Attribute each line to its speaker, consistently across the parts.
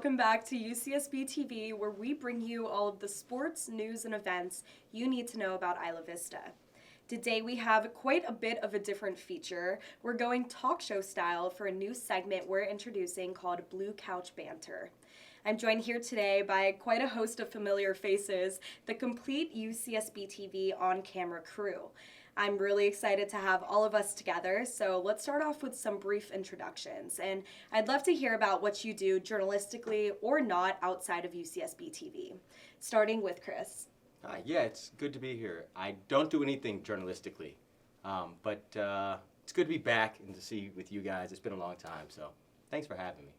Speaker 1: welcome back to UCSBTV, where we bring you all of the sports, news, and events you need to know about Isla Vista. Today we have quite a bit of a different feature. We're going talk show style for a new segment we're introducing called Blue Couch Banter. I'm joined here today by quite a host of familiar faces, the complete UCSBTV on-camera crew. I'm really excited to have all of us together, so let's start off with some brief introductions. And I'd love to hear about what you do journalistically or not outside of UCSB-TV. Starting with Chris.
Speaker 2: Yeah, it's good to be here. I don't do anything journalistically, but it's good to be back and to see with you guys. It's been a long time, so thanks for having me.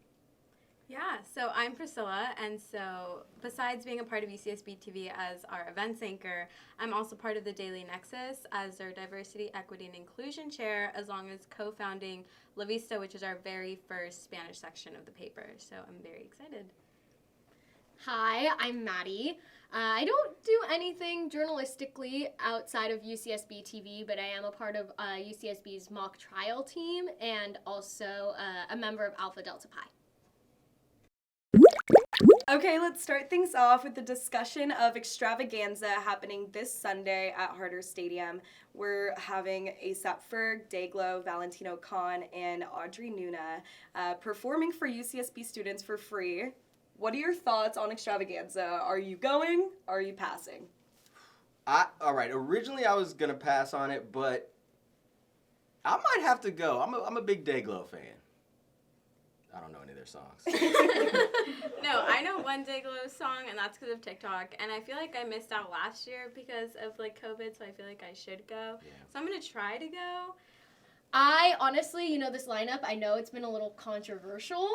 Speaker 3: Yeah, so I'm Pricila, and so besides being a part of UCSB TV as our events anchor, I'm also part of the Daily Nexus as their Diversity, Equity, and Inclusion Chair, as long as co-founding La Vista, which is our very first Spanish section of the paper. So I'm very excited.
Speaker 4: Hi, I'm Maddie. I don't do anything journalistically outside of UCSB TV, but I am a part of UCSB's mock trial team and also a member of Alpha Delta Pi.
Speaker 1: Okay, let's start things off with the discussion of Extravaganza happening this Sunday at Harder Stadium. We're having ASAP Ferg, Dayglow, Valentino Khan, and Audrey Nuna performing for UCSB students for free. What are your thoughts on Extravaganza? Are you going? Are you passing?
Speaker 2: All right, originally I was going to pass on it, but I might have to go. I'm a big Dayglow fan. I don't know any of their songs.
Speaker 3: No, I know one Dayglow song, and that's because of TikTok. And I feel like I missed out last year because of COVID, so I feel like I should go. Yeah. So I'm gonna try to go.
Speaker 4: I honestly, this lineup, I know it's been a little controversial.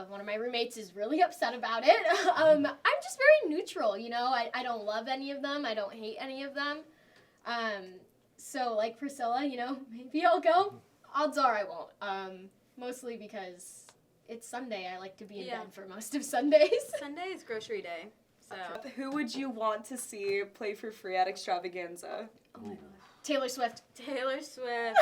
Speaker 4: One of my roommates is really upset about it. I'm just very neutral, I don't love any of them. I don't hate any of them. So like Pricila, maybe I'll go. Odds are I won't. Mostly because it's Sunday. I like to be in bed for most of Sundays.
Speaker 3: Sunday is grocery day. So
Speaker 1: who would you want to see play for free at Extravaganza?
Speaker 4: Oh my God. Taylor Swift.
Speaker 3: Taylor Swift.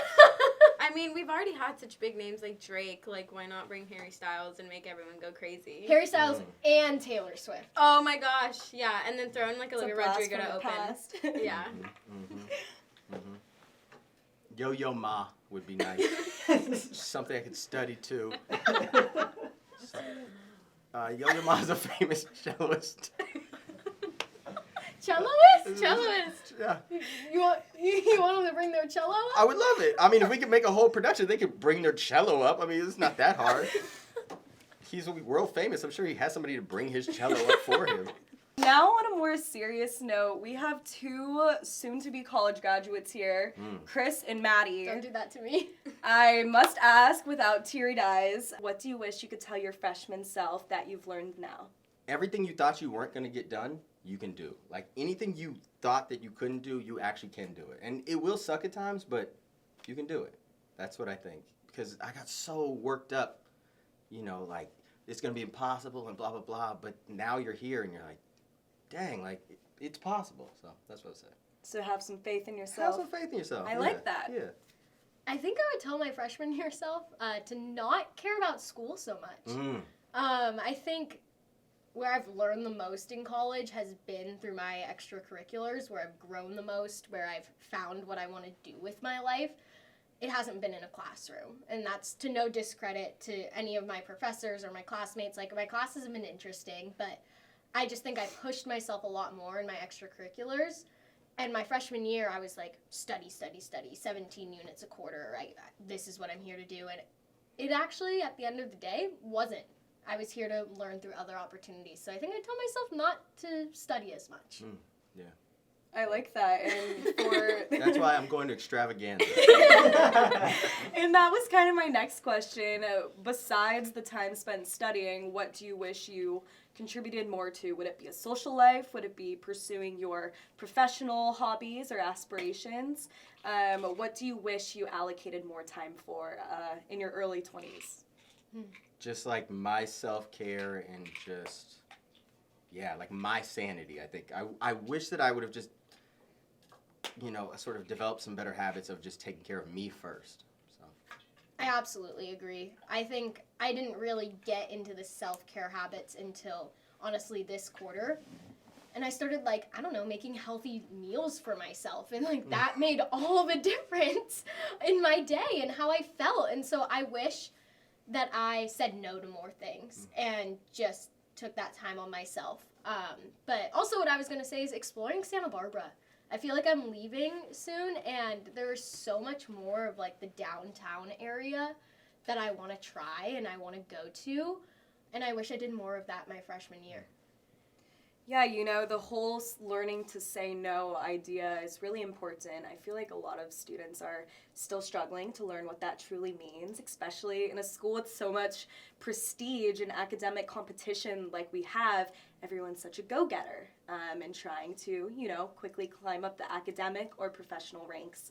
Speaker 3: I mean, we've already had such big names like Drake. Like, why not bring Harry Styles and make everyone go crazy?
Speaker 4: Harry Styles and Taylor Swift.
Speaker 3: Oh my gosh, yeah. And then throw in like Olivia Rodrigo to open. Yeah.
Speaker 2: Yo-Yo Ma would be nice. Something I could study too. Yo-Yo Ma is a famous celloist.
Speaker 4: Celloist?
Speaker 2: Yeah.
Speaker 4: You want them to bring their cello up?
Speaker 2: I would love it. I mean, if we could make a whole production, they could bring their cello up. I mean, it's not that hard. He's world famous. I'm sure he has somebody to bring his cello up for him.
Speaker 1: Now, on a more serious note, we have two soon-to-be college graduates here, Chris and Maddie.
Speaker 4: Don't do that to me.
Speaker 1: I must ask, without teary eyes, what do you wish you could tell your freshman self that you've learned now?
Speaker 2: Everything you thought you weren't going to get done, you can do. Like, anything you thought that you couldn't do, you actually can do it. And it will suck at times, but you can do it. That's what I think. Because I got so worked up, like, it's going to be impossible and blah, blah, blah. But now you're here and you're like, dang, like, it's possible. So that's what I say.
Speaker 1: So have some faith in yourself.
Speaker 2: Have some faith in yourself.
Speaker 1: I like that.
Speaker 2: Yeah.
Speaker 4: I think I would tell my freshman year self to not care about school so much. I think where I've learned the most in college has been through my extracurriculars, where I've grown the most, where I've found what I want to do with my life. It hasn't been in a classroom, and that's to no discredit to any of my professors or my classmates. Like, my classes have been interesting, but I just think I pushed myself a lot more in my extracurriculars. And my freshman year, I was like, study, 17 units a quarter. This is what I'm here to do. And it actually, at the end of the day, wasn't. I was here to learn through other opportunities. So I think I told myself not to study as much.
Speaker 2: Yeah.
Speaker 1: I like that. And
Speaker 2: that's why I'm going to Extravaganza.
Speaker 1: And that was kind of my next question. Besides the time spent studying, what do you wish you contributed more to? Would it be a social life? Would it be pursuing your professional hobbies or aspirations? What do you wish you allocated more time for in your early 20s?
Speaker 2: Just like my self-care and just, like my sanity, I think. I wish that I would have just, sort of developed some better habits of just taking care of me first. So
Speaker 4: I absolutely agree. I think I didn't really get into the self-care habits until, honestly, this quarter. And I started, like, I don't know, making healthy meals for myself. And, like, that made all the difference in my day and how I felt. And so I wish that I said no to more things and just took that time on myself. But also what I was going to say is exploring Santa Barbara. I feel like I'm leaving soon, and there's so much more of, like, the downtown area that I want to try and I want to go to. And I wish I did more of that my freshman year.
Speaker 1: Yeah, you know, the whole learning to say no idea is really important. I feel like a lot of students are still struggling to learn what that truly means, especially in a school with so much prestige and academic competition like we have. Everyone's such a go-getter and trying to, you know, quickly climb up the academic or professional ranks.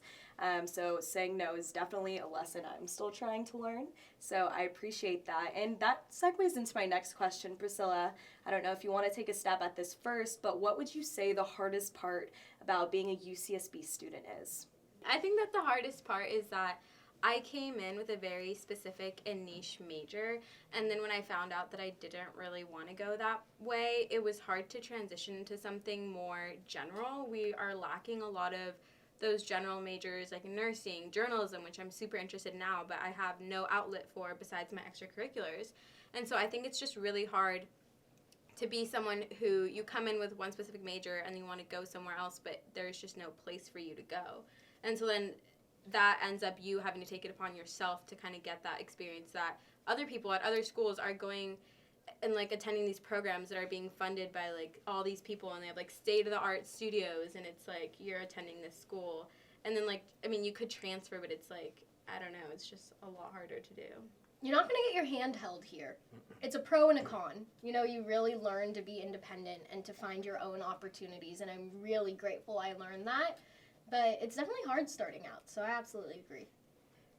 Speaker 1: So saying no is definitely a lesson I'm still trying to learn. So I appreciate that. And that segues into my next question, Pricila. I don't know if you want to take a stab at this first, but what would you say the hardest part about being a UCSB student is?
Speaker 3: I think that the hardest part is that I came in with a very specific and niche major, and then when I found out that I didn't really want to go that way, it was hard to transition into something more general. We are lacking a lot of those general majors like nursing, journalism, which I'm super interested in now, but I have no outlet for besides my extracurriculars. And so I think it's just really hard to be someone who you come in with one specific major and you want to go somewhere else, but there's just no place for you to go. And so then that ends up you having to take it upon yourself to kind of get that experience that other people at other schools are going and like attending these programs that are being funded by like all these people, and they have like state-of-the-art studios, and it's like you're attending this school. And then like, I mean, you could transfer, but it's like, I don't know, it's just a lot harder to do.
Speaker 4: You're not going to get your hand held here. It's a pro and a con. You know, you really learn to be independent and to find your own opportunities, and I'm really grateful I learned that. But it's definitely hard starting out, so I absolutely agree.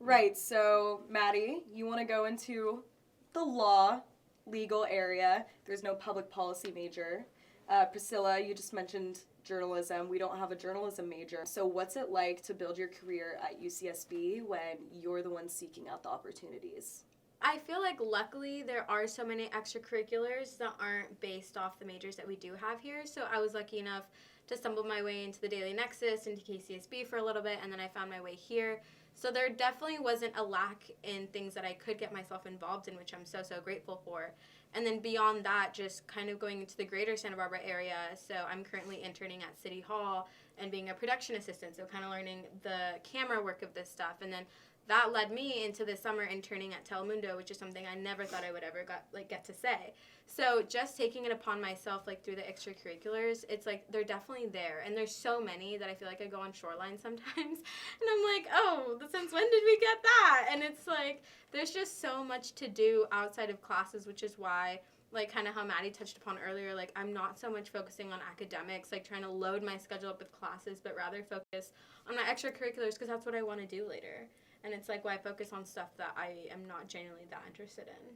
Speaker 1: Right, so Maddie, you want to go into the legal area. There's no public policy major. Pricila, you just mentioned journalism. We don't have a journalism major. So what's it like to build your career at UCSB when you're the one seeking out the opportunities?
Speaker 3: I feel like luckily there are so many extracurriculars that aren't based off the majors that we do have here. So I was lucky enough to stumble my way into the Daily Nexus, into KCSB for a little bit, and then I found my way here. So there definitely wasn't a lack in things that I could get myself involved in, which I'm so, so grateful for. And then beyond that, just kind of going into the greater Santa Barbara area. So I'm currently interning at City Hall and being a production assistant, so kind of learning the camera work of this stuff. And then that led me into the summer interning at Telemundo, which is something I never thought I would ever get to say. So just taking it upon myself, like through the extracurriculars, it's like they're definitely there. And there's so many that I feel like I go on Shoreline sometimes. And I'm like, oh, since when did we get that? And it's like there's just so much to do outside of classes, which is why, like kind of how Maddie touched upon earlier, like I'm not so much focusing on academics, like trying to load my schedule up with classes, but rather focus on my extracurriculars because that's what I want to do later. And it's like why I focus on stuff that I am not genuinely that interested in.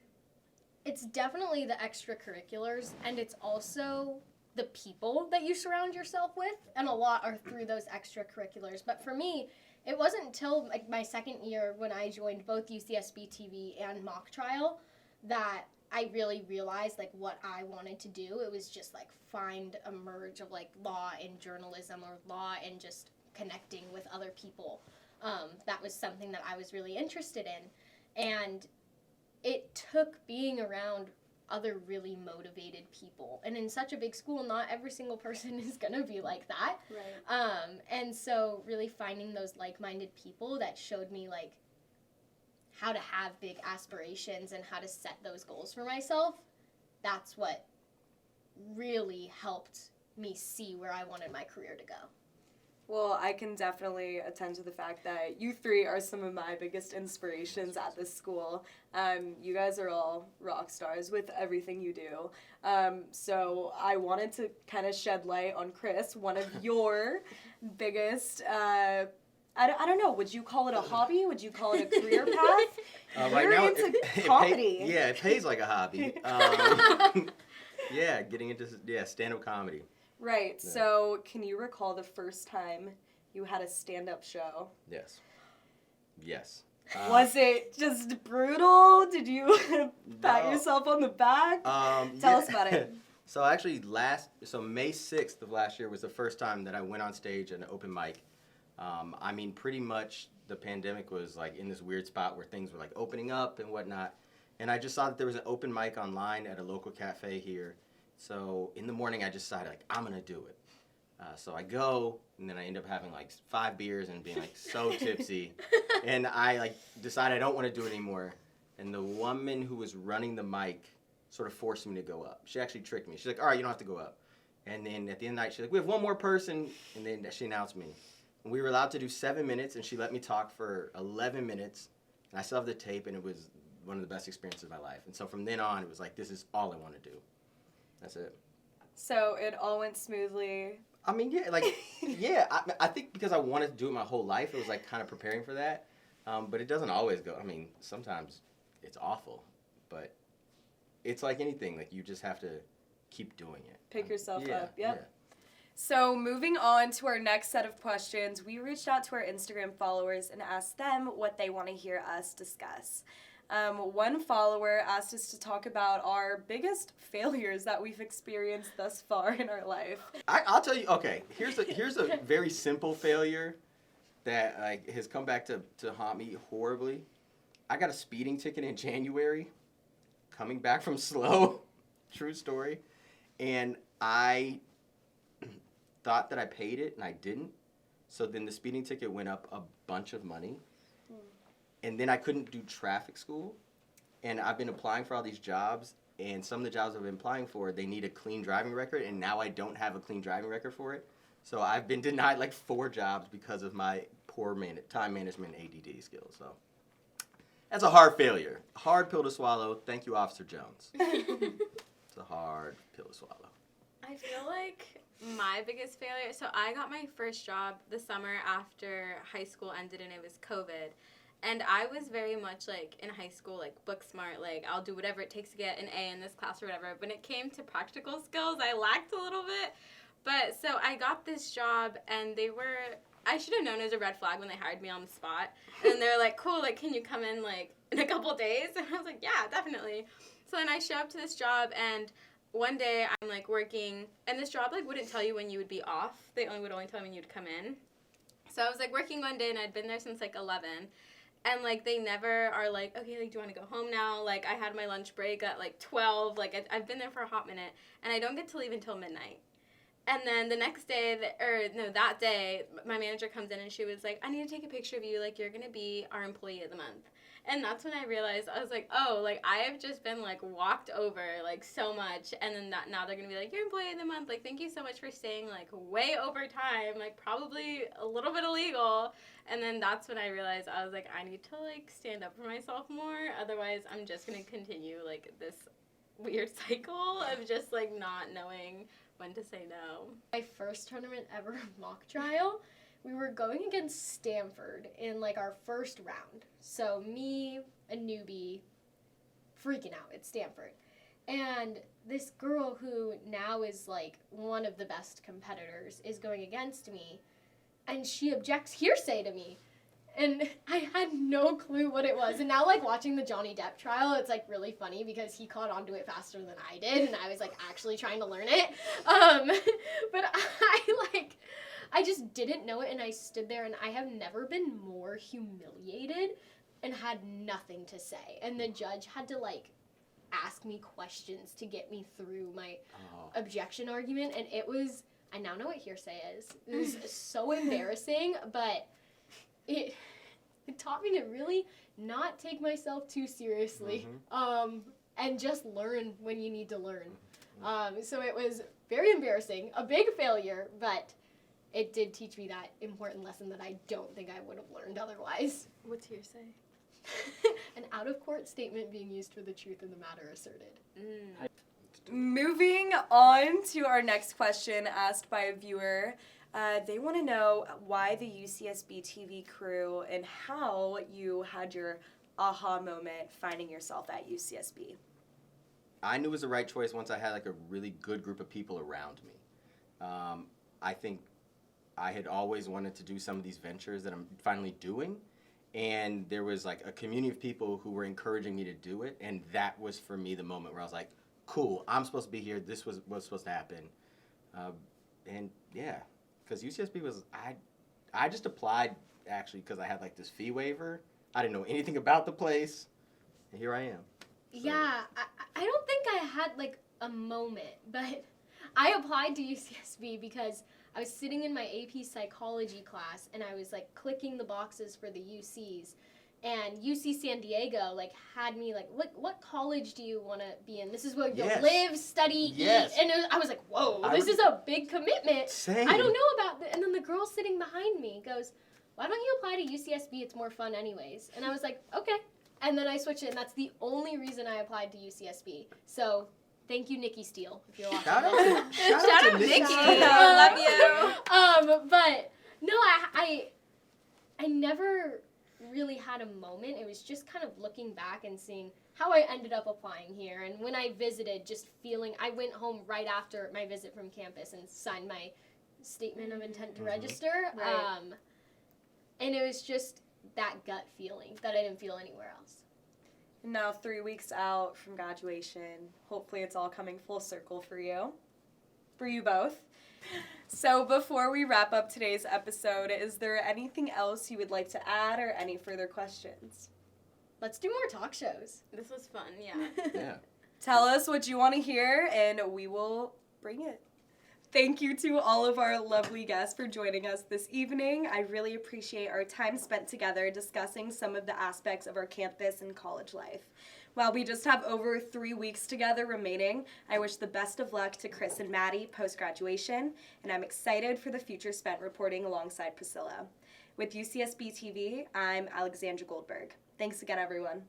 Speaker 4: It's definitely the extracurriculars, and it's also the people that you surround yourself with, and a lot are through those extracurriculars. But for me, it wasn't until like my second year when I joined both UCSBTV and Mock Trial that I really realized like what I wanted to do. It was just like find a merge of like law and journalism, or law and just connecting with other people. That was something that I was really interested in. And it took being around other really motivated people. And in such a big school, not every single person is going to be like that.
Speaker 1: Right.
Speaker 4: And so really finding those like-minded people that showed me like how to have big aspirations and how to set those goals for myself, that's what really helped me see where I wanted my career to go.
Speaker 1: Well, I can definitely attend to the fact that you three are some of my biggest inspirations at this school. You guys are all rock stars with everything you do. So I wanted to kind of shed light on Chris, one of your biggest, I don't know, would you call it a hobby? Would you call it a career path?
Speaker 2: Right
Speaker 1: You're
Speaker 2: now,
Speaker 1: into comedy.
Speaker 2: it pays like a hobby. Getting into stand-up comedy.
Speaker 1: Right,
Speaker 2: Yeah.
Speaker 1: so can you recall the first time you had a stand-up show?
Speaker 2: Yes.
Speaker 1: Was it just brutal? Did you pat
Speaker 2: No.
Speaker 1: yourself on the back? Tell us about it.
Speaker 2: So actually May 6th of last year was the first time that I went on stage at an open mic. I mean, pretty much the pandemic was like in this weird spot where things were like opening up and whatnot. And I just saw that there was an open mic online at a local cafe here. So in the morning I just decided like, I'm gonna do it. So I go, and then I end up having like 5 beers and being like so tipsy. And I like decide I don't want to do it anymore. And the woman who was running the mic sort of forced me to go up. She actually tricked me. She's like, all right, you don't have to go up. And then at the end of the night, she's like, we have one more person. And then she announced me. And we were allowed to do 7 minutes, and she let me talk for 11 minutes. And I still have the tape, and it was one of the best experiences of my life. And so from then on, it was like, this is all I want to do. That's it.
Speaker 1: So it all went smoothly.
Speaker 2: I mean, yeah, like, yeah, I think because I wanted to do it my whole life, it was like kind of preparing for that. But it doesn't always go. I mean, sometimes it's awful, but it's like anything. Like, you just have to keep doing it.
Speaker 1: Pick yourself
Speaker 2: yeah,
Speaker 1: up. Yep.
Speaker 2: Yeah.
Speaker 1: So moving on to our next set of questions, we reached out to our Instagram followers and asked them what they want to hear us discuss. One follower asked us to talk about our biggest failures that we've experienced thus far in our life.
Speaker 2: I'll tell you. Okay, here's a very simple failure that like has come back to haunt me horribly. I got a speeding ticket in January, coming back from SLO, true story, and I thought that I paid it and I didn't. So then the speeding ticket went up a bunch of money. And then I couldn't do traffic school. And I've been applying for all these jobs. And some of the jobs I've been applying for, they need a clean driving record. And now I don't have a clean driving record for it. So I've been denied like 4 jobs because of my poor time management ADD skills. So that's a hard failure. Hard pill to swallow. Thank you, Officer Jones. It's a hard pill to swallow.
Speaker 3: I feel like my biggest failure, so I got my first job the summer after high school ended and it was COVID. And I was very much, like, in high school, like, book smart, like, I'll do whatever it takes to get an A in this class or whatever. When it came to practical skills, I lacked a little bit. But, so I got this job, and I should have known it was a red flag when they hired me on the spot. And they're like, cool, like, can you come in, like, in a couple days? And I was like, yeah, definitely. So then I show up to this job, and one day I'm, like, working, and this job, like, wouldn't tell you when you would be off. They would only tell you when you'd come in. So I was, like, working one day, and I'd been there since, like, 11. And, like, they never are like, okay, like, do you want to go home now? Like, I had my lunch break at, like, 12. Like, I've been there for a hot minute. And I don't get to leave until midnight. And then the next day, that day, my manager comes in and she was like, I need to take a picture of you. Like, you're going to be our employee of the month. And that's when I realized, I was like, oh, like, I have just been, like, walked over, like, so much. And then now they're going to be like, you're employee of the month. Like, thank you so much for staying, like, way over time. Like, probably a little bit illegal. And then that's when I realized, I was like, I need to, like, stand up for myself more. Otherwise, I'm just going to continue, like, this weird cycle of just, like, not knowing when to say no.
Speaker 4: My first tournament ever mock trial, we were going against Stanford in, like, our first round. So me, a newbie, freaking out at Stanford. And this girl who now is, like, one of the best competitors is going against me. And she objects hearsay to me. And I had no clue what it was. And now, like, watching the Johnny Depp trial, it's, like, really funny because he caught on to it faster than I did. And I was, like, actually trying to learn it. But I just didn't know it. And I stood there and I have never been more humiliated and had nothing to say. And the judge had to, like, ask me questions to get me through my objection argument. And I now know what hearsay is. It was so embarrassing, but it taught me to really not take myself too seriously, and just learn when you need to learn. So it was very embarrassing, a big failure, but it did teach me that important lesson that I don't think I would have learned otherwise.
Speaker 3: What's hearsay?
Speaker 4: An out-of-court statement being used for the truth in the matter asserted.
Speaker 1: Moving on to our next question asked by a viewer. They want to know why the UCSBTV crew and how you had your aha moment finding yourself at UCSB.
Speaker 2: I knew it was the right choice once I had like a really good group of people around me. I think I had always wanted to do some of these ventures that I'm finally doing, and there was like a community of people who were encouraging me to do it, and that was for me the moment where I was like, cool, I'm supposed to be here, this was what's supposed to happen. And yeah, because UCSB was, I just applied actually because I had like this fee waiver. I didn't know anything about the place, and here I am. So.
Speaker 4: Yeah, I don't think I had like a moment, but I applied to UCSB because I was sitting in my AP psychology class and I was like clicking the boxes for the UCs, and UC San Diego like had me like, what college do you want to be in? This is where you'll live, study, eat, and I was like, whoa, this is a big commitment.
Speaker 2: Same.
Speaker 4: I don't know about this. And then the girl sitting behind me goes, why don't you apply to UCSB? It's more fun anyways. And I was like, okay. And then I switched it, and that's the only reason I applied to UCSB. So thank you, Nikki Steele, if you're watching.
Speaker 2: Shout out to Nikki.
Speaker 3: I love you.
Speaker 4: But no, I never really had a moment. It was just kind of looking back and seeing how I ended up applying here. And when I visited, just feeling, I went home right after my visit from campus and signed my statement of intent to register.
Speaker 1: Right.
Speaker 4: And it was just that gut feeling that I didn't feel anywhere else.
Speaker 1: Now 3 weeks out from graduation, hopefully it's all coming full circle for you both. So before we wrap up today's episode, is there anything else you would like to add or any further questions?
Speaker 4: Let's do more talk shows.
Speaker 3: This was fun, yeah.
Speaker 2: Yeah.
Speaker 1: Tell us what you want to hear and we will bring it. Thank you to all of our lovely guests for joining us this evening. I really appreciate our time spent together discussing some of the aspects of our campus and college life. While we just have over 3 weeks together remaining, I wish the best of luck to Chris and Maddie post-graduation, and I'm excited for the future spent reporting alongside Pricila. With UCSB TV, I'm Alexandra Goldberg. Thanks again, everyone.